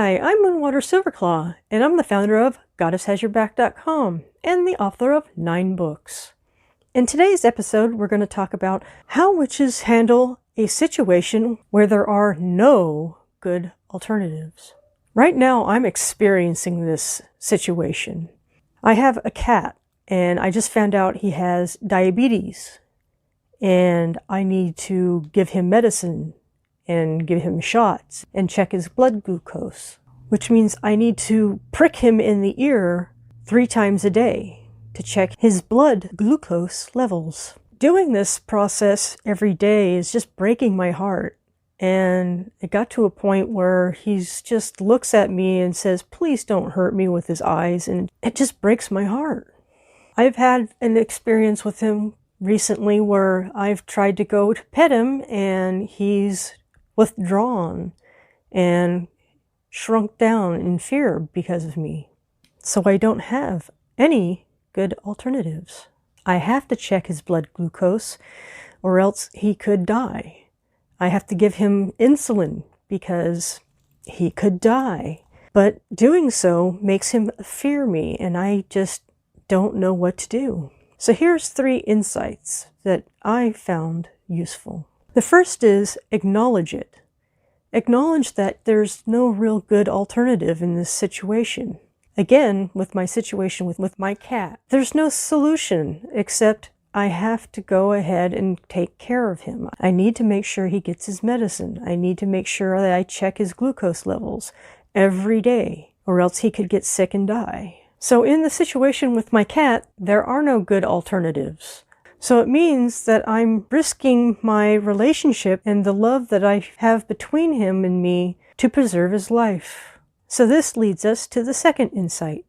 Hi, I'm Moonwater SilverClaw, and I'm the founder of GoddessHasYourBack.com and the author of 9 books. In today's episode, we're going to talk about how witches handle a situation where there are no good alternatives. Right now, I'm experiencing this situation. I have a cat, and I just found out he has diabetes, and I need to give him medicine and give him shots and check his blood glucose, which means I need to prick him in the ear 3 times a day to check his blood glucose levels. Doing this process every day is just breaking my heart. And it got to a point where he just looks at me and says, "Please don't hurt me," with his eyes, and it just breaks my heart. I've had an experience with him recently where I've tried to go to pet him and he's withdrawn and shrunk down in fear because of me. So I don't have any good alternatives. I have to check his blood glucose or else he could die. I have to give him insulin because he could die. But doing so makes him fear me, and I just don't know what to do. So here's 3 insights that I found useful. The first is acknowledge it. Acknowledge that there's no real good alternative in this situation. Again, with my situation with my cat, there's no solution except I have to go ahead and take care of him. I need to make sure he gets his medicine. I need to make sure that I check his glucose levels every day, or else he could get sick and die. So in the situation with my cat, there are no good alternatives. So it means that I'm risking my relationship and the love that I have between him and me to preserve his life. So this leads us to the second insight: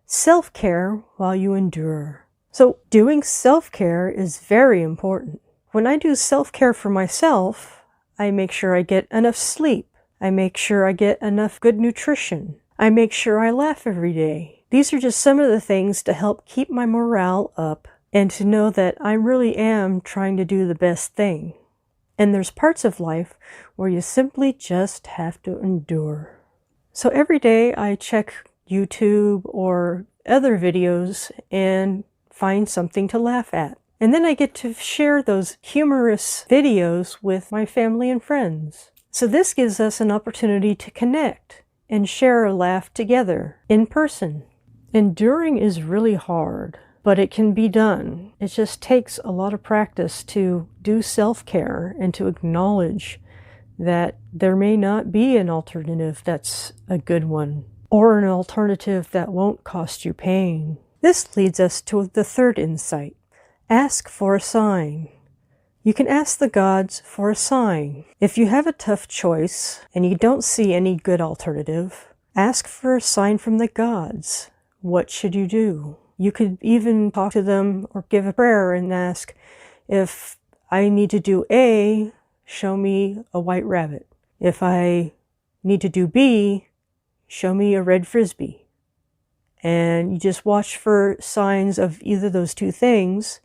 self-care while you endure. So doing self-care is very important. When I do self-care for myself, I make sure I get enough sleep. I make sure I get enough good nutrition. I make sure I laugh every day. These are just some of the things to help keep my morale up and to know that I really am trying to do the best thing. And there's parts of life where you simply just have to endure. So every day I check YouTube or other videos and find something to laugh at. And then I get to share those humorous videos with my family and friends. So this gives us an opportunity to connect and share a laugh together in person. Enduring is really hard, but it can be done. It just takes a lot of practice to do self-care and to acknowledge that there may not be an alternative that's a good one, or an alternative that won't cost you pain. This leads us to the third insight: ask for a sign. You can ask the gods for a sign. If you have a tough choice and you don't see any good alternative, ask for a sign from the gods. What should you do? You could even talk to them or give a prayer and ask, if I need to do A, show me a white rabbit. If I need to do B, show me a red frisbee. And you just watch for signs of either those 2 things,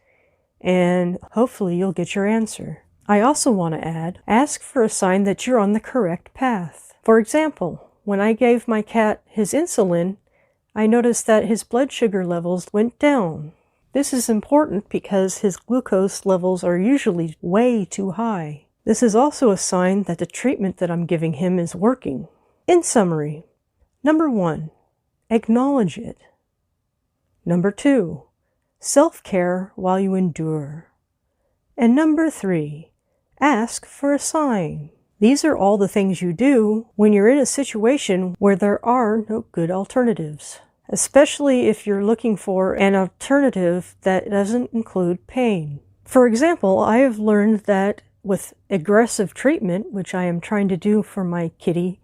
and hopefully you'll get your answer. I also want to add, ask for a sign that you're on the correct path. For example, when I gave my cat his insulin, I noticed that his blood sugar levels went down. This is important because his glucose levels are usually way too high. This is also a sign that the treatment that I'm giving him is working. In summary, number 1, acknowledge it. Number 2, self-care while you endure. And number 3, ask for a sign. These are all the things you do when you're in a situation where there are no good alternatives, especially if you're looking for an alternative that doesn't include pain. For example, I have learned that with aggressive treatment, which I am trying to do for my kitty,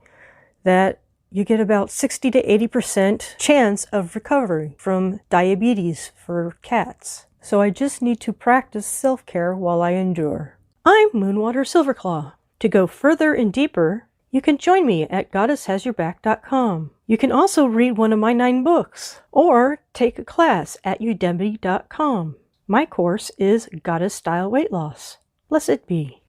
that you get about 60 to 80% chance of recovery from diabetes for cats. So I just need to practice self-care while I endure. I'm Moonwater SilverClaw. To go further and deeper, you can join me at GoddessHasYourBack.com. You can also read one of my 9 books, or take a class at Udemy.com. My course is Goddess Style Weight Loss. Blessed be.